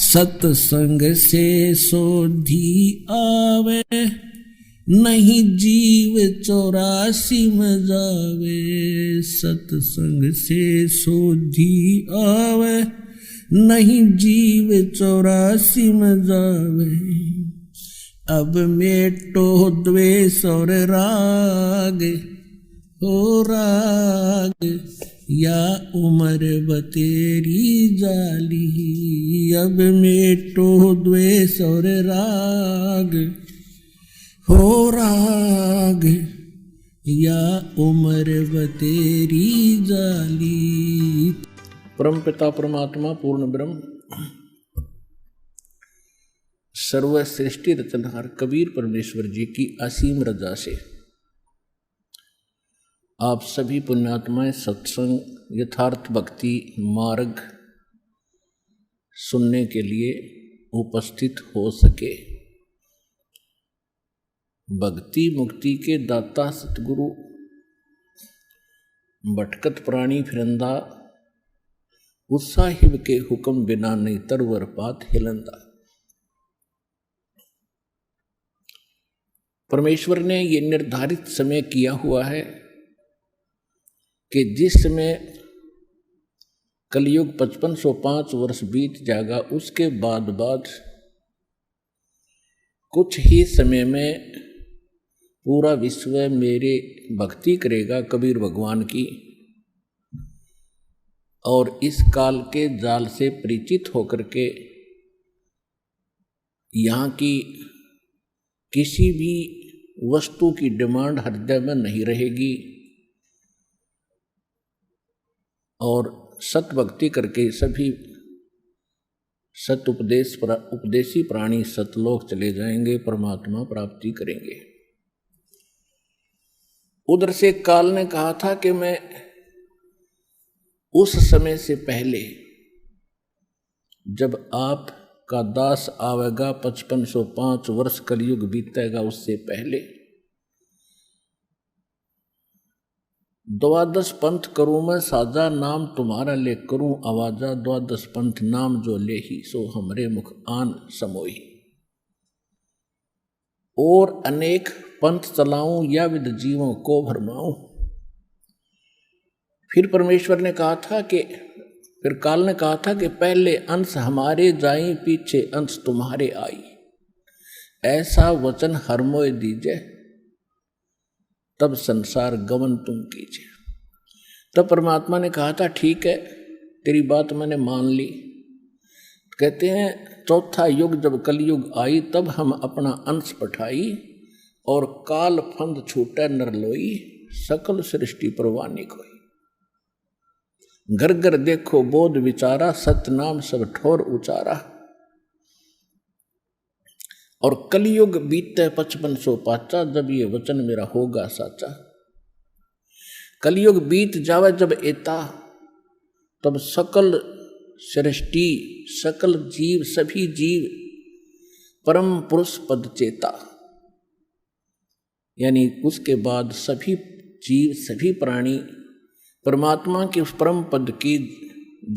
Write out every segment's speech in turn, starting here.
सत्संग से सोधी आवे, नहीं जीव 84 में जावे। सत्संग से सोधी आवे, नहीं जीव 84 में जावे। अब मेटो द्वेष और राग, हो राग या उम्र बतेरी जाली। अब मेटो द्वेष और राग, हो राग या उम्र बतेरी जाली। परम पिता परमात्मा पूर्ण ब्रह्म सर्व सृष्टि रचनहार कबीर परमेश्वर जी की असीम रजा से आप सभी पुण्यात्माएं सत्संग यथार्थ भक्ति मार्ग सुनने के लिए उपस्थित हो सके। भक्ति मुक्ति के दाता सतगुरु, भटकत प्राणी फिरंदा, उत्साहिब के हुक्म बिना नहीं तरवर पात हिलंदा। परमेश्वर ने ये निर्धारित समय किया हुआ है कि जिस समय कलयुग 5505 वर्ष बीत जाएगा, उसके बाद कुछ ही समय में पूरा विश्व मेरे भक्ति करेगा कबीर भगवान की, और इस काल के जाल से परिचित होकर के यहाँ की किसी भी वस्तु की डिमांड हृदय में नहीं रहेगी, और सत भक्ति करके सभी सत उपदेशी प्राणी सतलोक चले जाएंगे, परमात्मा प्राप्ति करेंगे। उधर से काल ने कहा था कि मैं उस समय से पहले जब आप का दास आवेगा 5505 वर्ष कलयुग बीतेगा, उससे पहले 12 पंथ करूँ मैं साजा, नाम तुम्हारा ले करूँ आवाजा। 12 पंथ नाम जो ले ही, सो हमरे मुख आन समोई। और अनेक पंथ चलाऊं या विद जीवों को भरमाऊं। फिर परमेश्वर ने कहा था कि फिर काल ने कहा था कि पहले अंश हमारे जाई, पीछे अंश तुम्हारे आई। ऐसा वचन हर मोय दीजे, तब संसार गमन तुम कीजिए। तब परमात्मा ने कहा था ठीक है, तेरी बात मैंने मान ली। कहते हैं चौथा युग जब कलयुग आई, तब हम अपना अंश पठाई, और काल फंद छूटे नर लोई, सकल सृष्टि परवानी कोई। घर घर देखो बोध विचारा, सत नाम सब ठोर उचारा। और कलयुग बीते 5505, जब ये वचन मेरा होगा साचा। कलयुग बीत जावे जब एता, तब सकल सृष्टि सकल जीव सभी जीव परम पुरुष पद चेता, यानी उसके बाद सभी जीव सभी प्राणी परमात्मा के उस परम पद की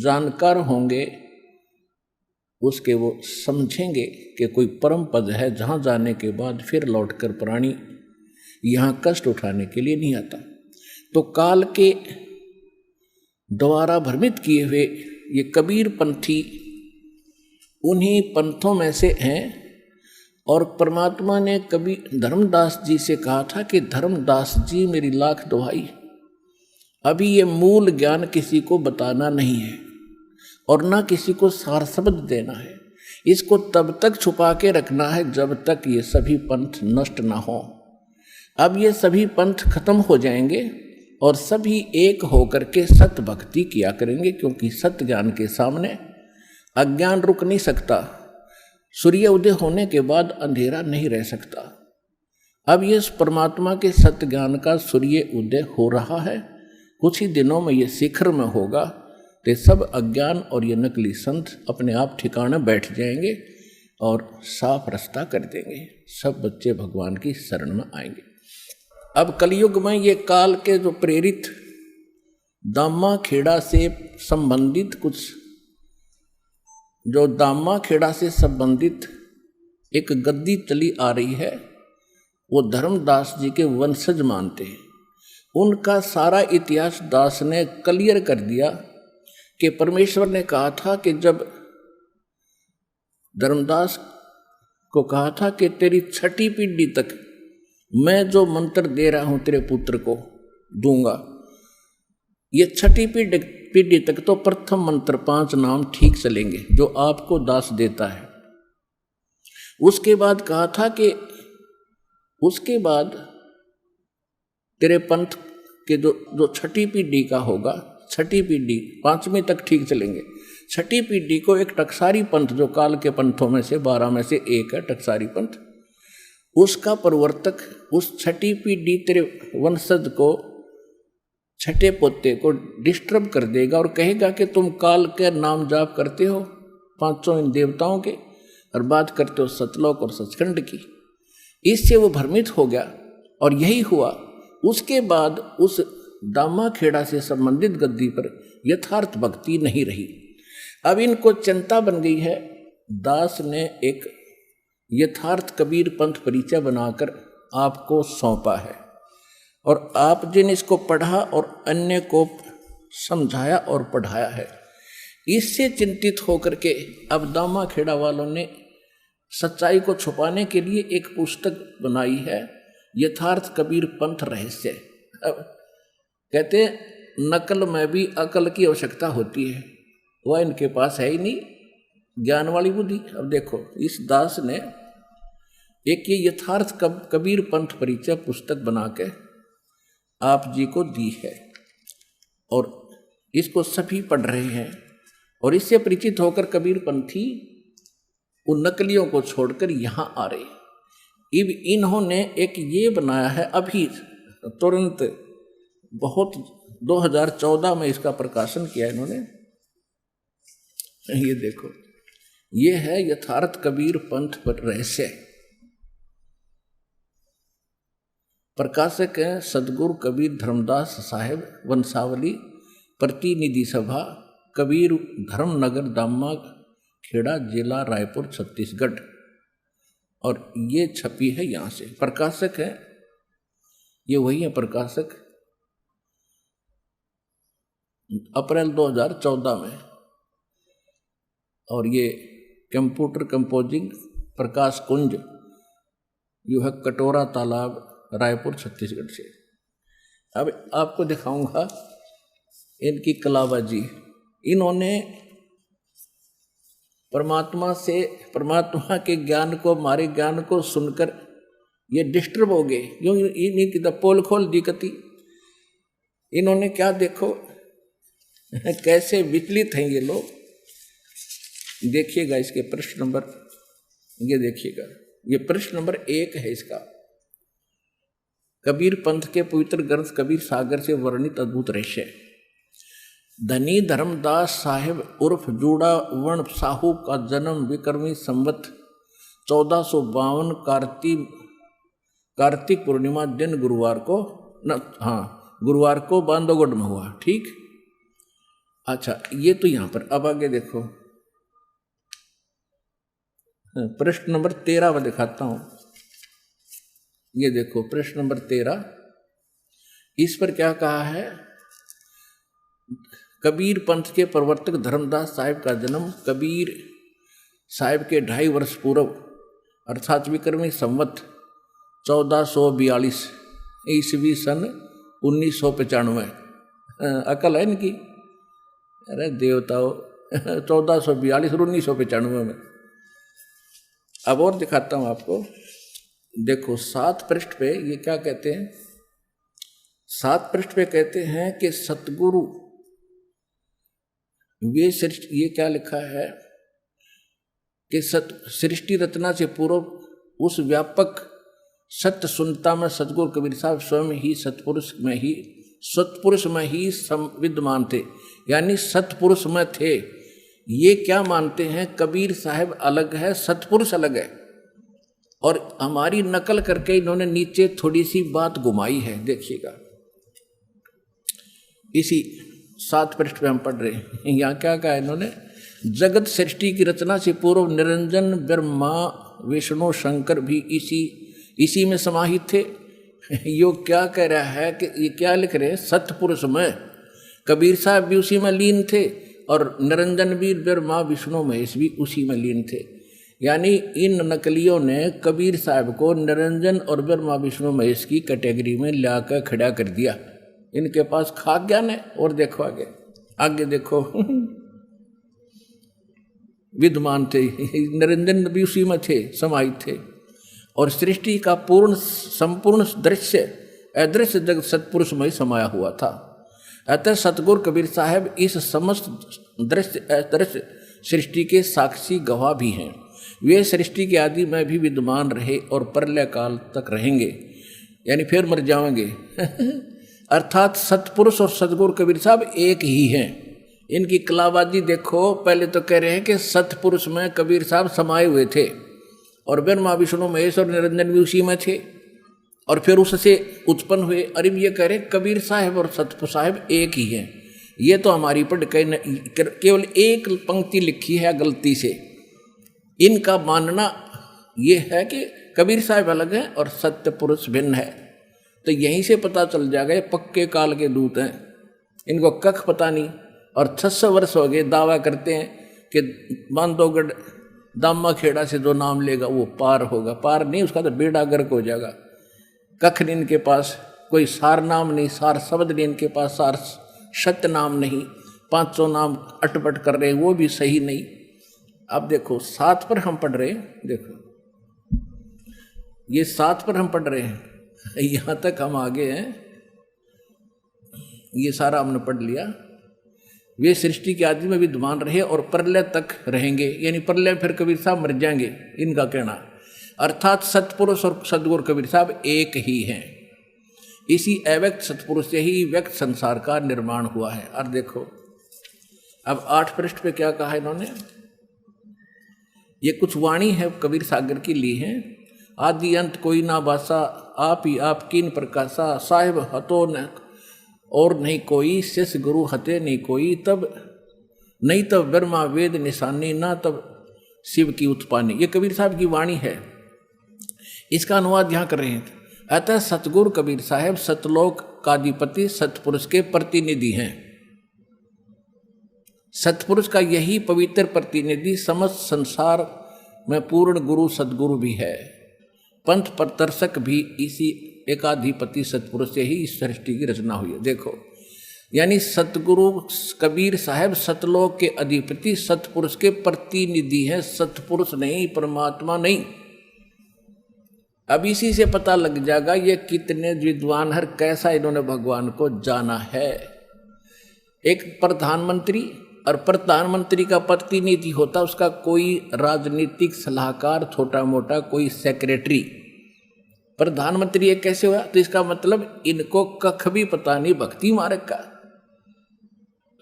जानकार होंगे। उसके वो समझेंगे कि कोई परम पद है जहाँ जाने के बाद फिर लौटकर प्राणी यहाँ कष्ट उठाने के लिए नहीं आता। तो काल के द्वारा भ्रमित किए हुए ये कबीर पंथी उन्हीं पंथों में से हैं। और परमात्मा ने कभी धर्मदास जी से कहा था कि धर्मदास जी मेरी लाख दुहाई, अभी ये मूल ज्ञान किसी को बताना नहीं है और ना किसी को सार शब्द देना है। इसको तब तक छुपा के रखना है जब तक ये सभी पंथ नष्ट ना हो। अब ये सभी पंथ खत्म हो जाएंगे और सभी एक होकर के सत भक्ति किया करेंगे, क्योंकि सत्य ज्ञान के सामने अज्ञान रुक नहीं सकता। सूर्य उदय होने के बाद अंधेरा नहीं रह सकता। अब ये परमात्मा के सत्य ज्ञान का सूर्य उदय हो रहा है, कुछ ही दिनों में ये शिखर में होगा, तो सब अज्ञान और ये नकली संत अपने आप ठिकाने बैठ जाएंगे और साफ रास्ता कर देंगे। सब बच्चे भगवान की शरण में आएंगे। अब कलयुग में ये काल के जो प्रेरित दामा खेड़ा से संबंधित कुछ जो दामा खेड़ा से संबंधित एक गद्दी चली आ रही है, वो धर्मदास जी के वंशज मानते हैं। उनका सारा इतिहास दास ने क्लियर कर दिया कि परमेश्वर ने कहा था कि जब धर्मदास को कहा था कि तेरी छठी पीढ़ी तक मैं जो मंत्र दे रहा हूं तेरे पुत्र को दूंगा, ये छठी पीढ़ी तक तो प्रथम मंत्र 5 नाम ठीक चलेंगे जो आपको दास देता है। उसके बाद कहा था कि उसके बाद तेरे पंथ के जो छठी पीढ़ी का होगा, छठी पीढ़ी 5वीं तक ठीक चलेंगे। छठी पीढ़ी को एक टकसारी पंथ, जो काल के पंथों में से 12 में से एक है टकसारी पंथ, उसका प्रवर्तक उस छठी पीढ़ी तेरे वंशज को, छठे पोते को डिस्टर्ब कर देगा और कहेगा कि तुम काल के नाम जाप करते हो 500 इन देवताओं के और बात करते हो सतलोक और सचखंड की। इससे वो भ्रमित हो गया और यही हुआ। उसके बाद उस दामा खेड़ा से संबंधित गद्दी पर यथार्थ भक्ति नहीं रही। अब इनको चिंता बन गई है। दास ने एक यथार्थ कबीर पंथ परिचय बनाकर आपको सौंपा है और आप जिन इसको पढ़ा और अन्य को समझाया और पढ़ाया है, इससे चिंतित होकर के अब दामा खेड़ा वालों ने सच्चाई को छुपाने के लिए एक पुस्तक बनाई है, यथार्थ कबीर पंथ रहस्य। अब कहते नकल में भी अकल की आवश्यकता होती है, वह इनके पास है ही नहीं ज्ञान वाली बुद्धि। अब देखो इस दास ने एक ये यथार्थ कबीर पंथ परिचय पुस्तक बना के आप जी को दी है और इसको सभी पढ़ रहे हैं और इससे परिचित होकर कबीर पंथी उन नकलियों को छोड़कर यहाँ आ रहे। अब इन्होंने एक ये बनाया है अभी तुरंत, बहुत 2014 में इसका प्रकाशन किया इन्होंने। ये देखो, ये है यथार्थ कबीर पंथ पर रहस्य। प्रकाशक है सदगुरु कबीर धर्मदास साहेब, वंशावली, प्रतिनिधि सभा, कबीर धर्मनगर, दामा खेड़ा, जिला रायपुर, छत्तीसगढ़। और ये छपी है यहाँ से। प्रकाशक है ये वही है प्रकाशक, अप्रैल 2014 में। और ये computer composing Prakash Kunj, you है कटोरा तालाब, रायपुर, छत्तीसगढ़ से। अब आपको दिखाऊंगा इनकी कलाबाजी। इन्होंने परमात्मा के ज्ञान को, हमारे ज्ञान को सुनकर ये डिस्टर्ब हो गए। क्यों इनकी तो पोल खोल दी कती। इन्होंने क्या देखो कैसे विचलित हैं ये लोग। देखिएगा इसके प्रश्न नंबर, ये देखिएगा, ये प्रश्न नंबर 1 है इसका। कबीर पंथ के पवित्र ग्रंथ कबीर सागर से वर्णित अद्भुत रहस्य। धनी धर्मदास साहेब उर्फ जूड़ा वर्ण साहू का जन्म विक्रमी संवत 1452 कार्तिक पूर्णिमा दिन गुरुवार को बांधवगढ़ में हुआ। ठीक, अच्छा ये तो यहां पर। अब आगे देखो प्रश्न नंबर 13 में दिखाता हूं। ये देखो प्रश्न नंबर 13, इस पर क्या कहा है। कबीर पंथ के प्रवर्तक धर्मदास साहिब का जन्म कबीर साहिब के 2.5 वर्ष पूर्व अर्थात विक्रमी संवत 1442 ईस्वी सन 1995। अकल है इनकी, अरे देवताओ 1442 और 1995 में। अब और दिखाता हूं आपको। देखो 7 पृष्ठ पे ये क्या कहते हैं। 7 पृष्ठ पे कहते हैं कि सतगुरु वे सृष्टि, ये क्या लिखा है कि सृष्टि रचना से पूर्व उस व्यापक सत्य सुनता में सतगुरु कबीर साहब स्वयं ही सतपुरुष में ही विद्यमान थे, यानी सतपुरुष में थे। ये क्या मानते हैं, कबीर साहब अलग है, सतपुरुष अलग है। और हमारी नकल करके इन्होंने नीचे थोड़ी सी बात घुमाई है, देखिएगा। इसी 7 पृष्ठ पे हम पढ़ रहे हैं। यहाँ क्या कहा इन्होंने, जगत सृष्टि की रचना से पूर्व निरंजन ब्रह्मा विष्णु शंकर भी इसी में समाहित थे। योग क्या कह रहा है कि ये क्या लिख रहे हैं, सतपुरुष में कबीर साहब भी उसी में लीन थे और निरंजन भी ब्रह्मा विष्णु महेश भी उसी में लीन थे। यानी इन नकलियों ने कबीर साहब को निरंजन और ब्रह्मा विष्णु महेश की कैटेगरी में लाकर खड़ा कर दिया। इनके पास खाक ज्ञान है। और देखो आगे आगे देखो विद्वान थे, निरंजन भी उसी में थे, समाहित थे। और सृष्टि का संपूर्ण दृश्य अदृश्य जगत सतपुरुष में समाया हुआ था। अतः सतगुरु कबीर साहब इस समस्त दृश्य अदृश्य सृष्टि के साक्षी गवाह भी हैं। वे सृष्टि के आदि में भी विद्यमान रहे और प्रलय काल तक रहेंगे, यानी फिर मर जाएंगे। अर्थात सतपुरुष और सतगुरु कबीर साहब एक ही हैं। इनकी कलाबाजी देखो। पहले तो कह रहे हैं कि सतपुरुष में कबीर साहब समाये हुए थे और ब्रह्मा विष्णु महेश और निरंजन भी उसी में थे और फिर उससे उत्पन्न हुए। अरे ये कह रहे कबीर साहब और सतपुरुष साहब एक ही हैं। ये तो हमारी पर केवल एक पंक्ति लिखी है गलती से। इनका मानना ये है कि कबीर साहब अलग हैं और सत्य पुरुष भिन्न है। तो यहीं से पता चल जाएगा ये पक्के काल के दूत हैं। इनको कख पता नहीं। और 600 वर्ष हो गए दावा करते हैं कि बांधवगढ़ दामा खेड़ा से जो नाम लेगा वो पार होगा। पार नहीं, उसका तो बेड़ा गर्क हो जाएगा। कख नहीं इनके पास, कोई सार नाम नहीं, सार शब्द नहीं इनके पास, सार सत्य नाम नहीं। 500 नाम अटपट कर रहे हैं, वो भी सही नहीं। अब देखो 7 पर हम पढ़ रहे हैं, देखो ये 7 पर हम पढ़ रहे हैं, यहाँ तक हम आगे हैं। ये सारा हमने पढ़ लिया। वे सृष्टि के आदि में विद्यमान रहे और प्रलय तक रहेंगे, यानी प्रलय फिर कबीर साहब मर जाएंगे, इनका कहना। अर्थात सतपुरुष और सदगुरु कबीर साहब एक ही हैं। इसी अव्यक्त सतपुरुष से ही व्यक्त संसार का निर्माण हुआ है। और देखो अब 8 पृष्ठ पे क्या कहा इन्होंने। ये कुछ वाणी है कबीर सागर की ली है। आदि अंत कोई ना बासा, आप ही आप कीन प्रकाशा, साहिब हतो न और नहीं कोई, शिष्य गुरु हते नहीं कोई, तब नहीं तब ब्रह्मा वेद निशानी, ना तब शिव की उत्पानी। ये कबीर साहब की वाणी है। इसका अनुवाद यहाँ कर रहे हैं। अतः सतगुरु कबीर साहब सतलोक काधिपति सतपुरुष के प्रतिनिधि हैं। सतपुरुष का यही पवित्र प्रतिनिधि समस्त संसार में पूर्ण गुरु सतगुरु भी है। पंथ प्रदर्शक भी इसी एकाधिपति सतपुरुष से ही इस सृष्टि की रचना हुई है। देखो यानी सतगुरु कबीर साहब सतलोक के अधिपति सतपुरुष के प्रतिनिधि हैं। सतपुरुष नहीं, परमात्मा नहीं। अब इसी से पता लग जाएगा ये कितने विद्वान है, कैसा इन्होंने भगवान को जाना है। एक प्रधानमंत्री और प्रधानमंत्री का प्रतिनिधि होता, उसका कोई राजनीतिक सलाहकार, छोटा मोटा कोई सेक्रेटरी। प्रधानमंत्री ये कैसे हुआ? तो इसका मतलब इनको कख भी पता नहीं भक्ति मार्ग का।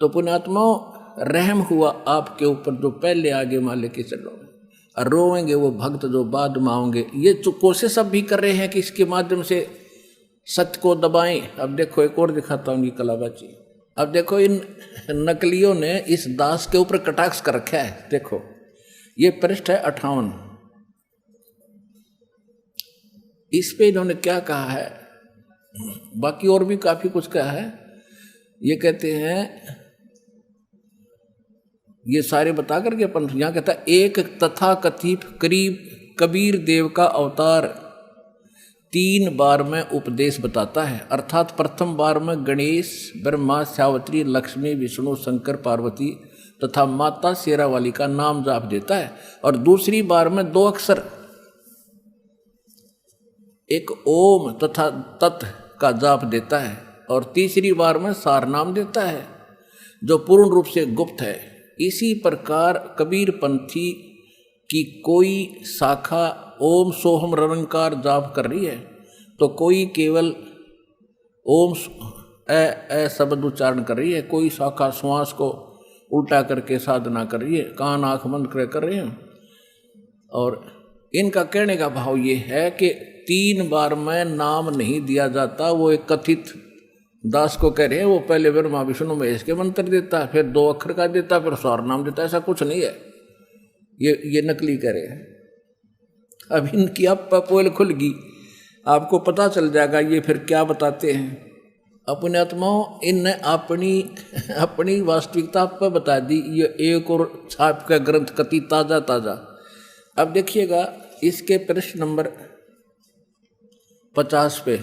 तो पुण्यात्माओं, रहम हुआ आपके ऊपर जो पहले आगे मान लेके चलो, और रोएंगे वो भक्त जो बाद में आओगे। ये जो कोशिश अब भी कर रहे हैं कि इसके माध्यम से सत्य को दबाएं। अब देखो एक और दिखाता हूँ कलाबाजी। अब देखो इन नकलियों ने इस दास के ऊपर कटाक्ष कर रखा है। देखो ये पृष्ठ है 58। इस पे इन्होंने क्या कहा है, बाकी और भी काफी कुछ कहा है। ये कहते हैं, ये सारे बता करके अपन यहाँ कहता है, एक तथा कथित कबीर देव का अवतार 3 बार में उपदेश बताता है। अर्थात प्रथम बार में गणेश, ब्रह्मा, सावित्री, लक्ष्मी, विष्णु, शंकर, पार्वती तथा माता शेरावाली का नाम जाप देता है। और दूसरी बार में 2 अक्षर, एक ओम तथा तत् का जाप देता है। और तीसरी बार में सार नाम देता है जो पूर्ण रूप से गुप्त है। इसी प्रकार कबीर पंथी की कोई शाखा ओम सोहम रंकार जाप कर रही है, तो कोई केवल ओम ए शब्द उच्चारण कर रही है, कोई शाखा श्वास को उल्टा करके साधना कर रही है, कान आँख बंद कर रहे हैं। और इनका कहने का भाव ये है कि 3 बार में नाम नहीं दिया जाता, वो एक कथित दास को कह रहे हैं वो पहले ब्रह्मा विष्णु महेश के मंत्र देता, फिर 2 अक्षर का देता, फिर सार नाम देता। ऐसा कुछ नहीं है, ये नकली करे। अब इनकी अब पोल खुल गई, आपको पता चल जाएगा ये फिर क्या बताते हैं। अपने आत्माओं इनने अपनी वास्तविकता पर बता दी। ये एक और छाप का ग्रंथ कति ताजा ताजा। अब देखिएगा इसके प्रश्न नंबर 50 पे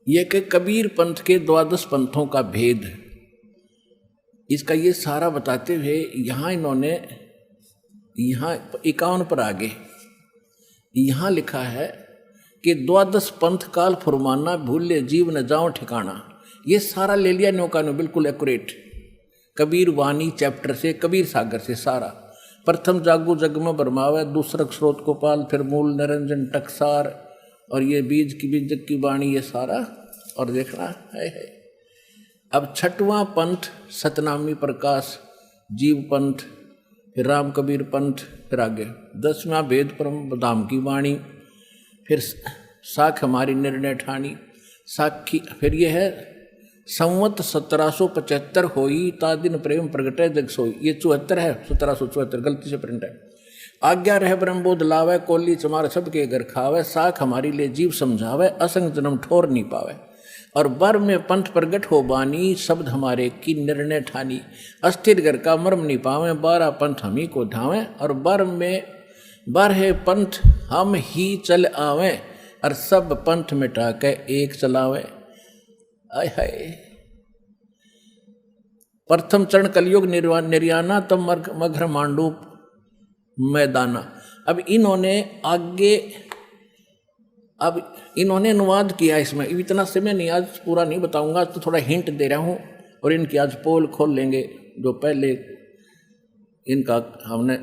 ये कि कबीर पंथ के 12 पंथों का भेद, इसका ये सारा बताते हुए यहाँ इन्होंने यहाँ 51 पर आगे यहाँ लिखा है कि 12 पंथ काल फुरमाना, भूले जीव न जाओ ठिकाना। ये सारा ले लिया नौका ने, बिल्कुल एक्यूरेट। कबीर वाणी चैप्टर से, कबीर सागर से सारा। प्रथम जागो जग में बरमावे, दूसरक स्रोत को पाल, फिर मूल निरंजन टकसार, और ये बीज की बीजक की वाणी, ये सारा। और देखना है। अब 6वां पंथ सतनामी प्रकाश जीव पंथ, फिर राम कबीर पंथ, फिर आगे 10वां भेद परम धाम की वाणी, फिर साख हमारी निर्णय ठानी साखी। फिर यह है संवत 1775 होई ता दिन प्रेम प्रगटे जग सोई। ये 74 है, 1774 गलती से प्रिंट है। आज्ञा रह ब्रह्मबोध लावे, कोली चमार सबके घर खावे, साख हमारी ले जीव समझावे, असंग जन्म ठोर नहीं पावे। और बर में पंथ प्रगट हो बानी, शब्द हमारे की निर्णय ठानी, अस्थिर घर का मर्म नहीं पावे, 12 पंथ हम ही को धावे। और बर में बर है पंथ हम ही चल आवे, और सब पंथ मिटा के एक चलावे। आय हाय। प्रथम चरण कलयुग निर्याना, तब मघर मांडू मैदाना। अब इन्होंने अनुवाद किया इसमें। इतना समय नहीं, आज पूरा नहीं बताऊंगा, तो थोड़ा हिंट दे रहा हूं। और इनकी आज पोल खोल लेंगे, जो पहले इनका हमने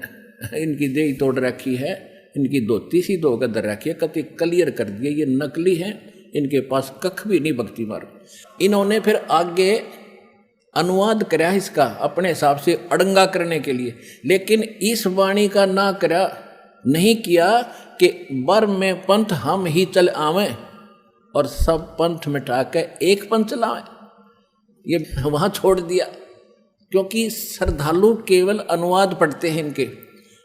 इनकी देही तोड़ रखी है, इनकी धोती सी धो कर दर रखी है, कति क्लियर कर दिए ये नकली हैं, इनके पास कख भी नहीं भक्ति मार्ग। इन्होंने फिर आगे अनुवाद करा इसका अपने हिसाब से अड़ंगा करने के लिए, लेकिन इस वाणी का ना करा नहीं किया कि बर में पंथ हम ही चल आवे, और सब पंथ मिटा के एक पंथ चलावे। ये वहां छोड़ दिया, क्योंकि श्रद्धालु केवल अनुवाद पढ़ते हैं, इनके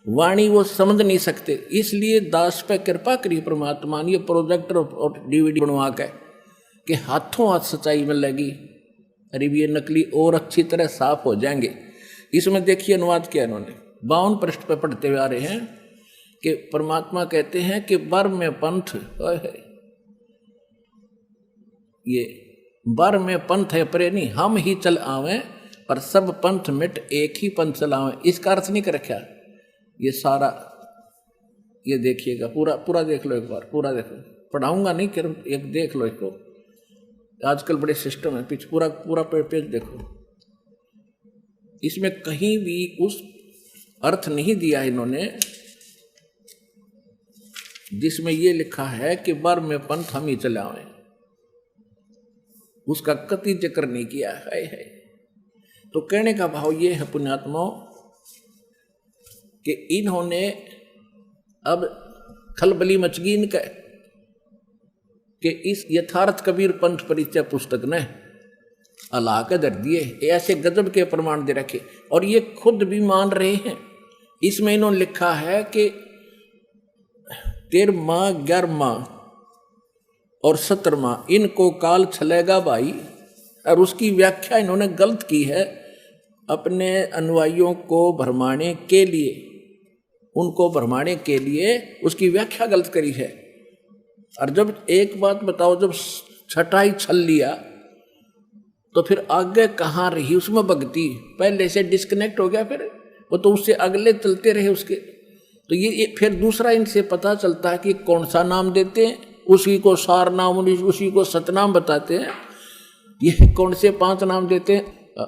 वाणी वो समझ नहीं सकते। इसलिए दास पे कृपा करी परमात्मा ने, ये प्रोजेक्टर और DVD बनवा के कि हाथों हाथ सच्चाई में लगी। अरे ये नकली और अच्छी तरह साफ हो जाएंगे। इसमें देखिए अनुवाद किया इन्होंने, 52 पृष्ठ पे पढ़ते हुए आ रहे हैं कि परमात्मा कहते हैं कि बर में पंथ, ये बर में पंथ है प्रेमी, हम ही चल आवे, पर सब पंथ मिट एक ही पंथ चलावे। इसका अर्थ नहीं कर रखा ये सारा। ये देखिएगा पूरा देख लो, एक बार पूरा देखो। पढ़ाऊंगा नहीं, कि एक देख लो इसको। आजकल बड़े सिस्टम है, पीछे पूरा पेज देखो। इसमें कहीं भी उस अर्थ नहीं दिया इन्होंने जिसमें ये लिखा है कि बर में पंथ हम ही चलावे, उसका कति जिक्र नहीं किया है। तो कहने का भाव ये है पुण्यात्माओं कि इन्होंने अब खलबली मच गई इनका कि इस यथार्थ कबीर पंथ परिचय पुस्तक ने अल्लाह के दर दिए, ऐसे गजब के प्रमाण दे रखे, और ये खुद भी मान रहे हैं। इसमें इन्होंने लिखा है कि 13वां 11वां और 17वां इनको काल चलेगा भाई, और उसकी व्याख्या इन्होंने गलत की है अपने अनुयायियों को भरमाने के लिए, उनको भरमाने के लिए उसकी व्याख्या गलत करी है। और जब एक बात बताओ, जब छटाई छल लिया तो फिर आगे कहाँ रही उसमें भक्ति, पहले से डिस्कनेक्ट हो गया, फिर वो तो उससे अगले चलते रहे उसके। तो ये फिर दूसरा इनसे पता चलता है कि कौन सा नाम देते हैं, उसी को सार नाम, उसी को सतनाम बताते हैं। ये कौन से 5 नाम देते हैं,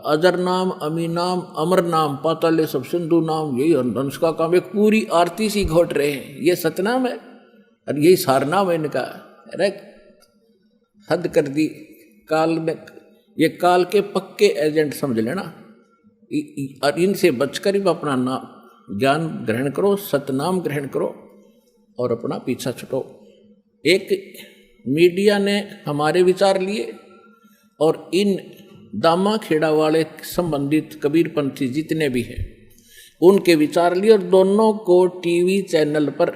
अजर नाम, अमी नाम, अमर नाम, पाताले सब सिंधु नाम, यही हंस का काम। एक पूरी आरती सी घोट रहे हैं, ये सतनाम है और यही सारनाम है इनका। अरे हद कर दी काल में, ये काल के पक्के एजेंट समझ लेना। और इनसे बचकर ही अपना नाम ज्ञान ग्रहण करो, सतनाम ग्रहण करो और अपना पीछा छुटो। एक मीडिया ने हमारे विचार लिए और इन दामा खेड़ा वाले संबंधित कबीरपंथी जितने भी हैं उनके विचार लिए और दोनों को टीवी चैनल पर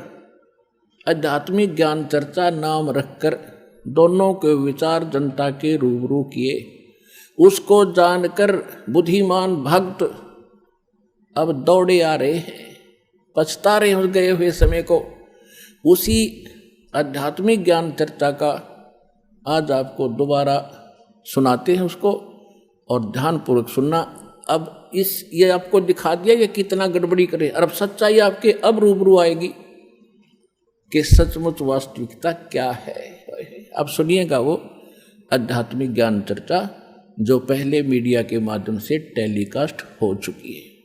आध्यात्मिक ज्ञान चर्चा नाम रखकर दोनों के विचार जनता के रूबरू किए। उसको जानकर बुद्धिमान भक्त अब दौड़े आ रहे हैं, पछता रहे हो गए हुए समय को। उसी आध्यात्मिक ज्ञान चर्चा का आज आपको दोबारा सुनाते हैं उसको, और ध्यानपूर्वक सुनना। अब ये आपको दिखा दिया ये कितना गड़बड़ी करे, और अब सच्चाई आपके अब रूबरू आएगी कि सचमुच वास्तविकता क्या है। अब सुनिएगा वो आध्यात्मिक ज्ञान चर्चा जो पहले मीडिया के माध्यम से टेलीकास्ट हो चुकी है।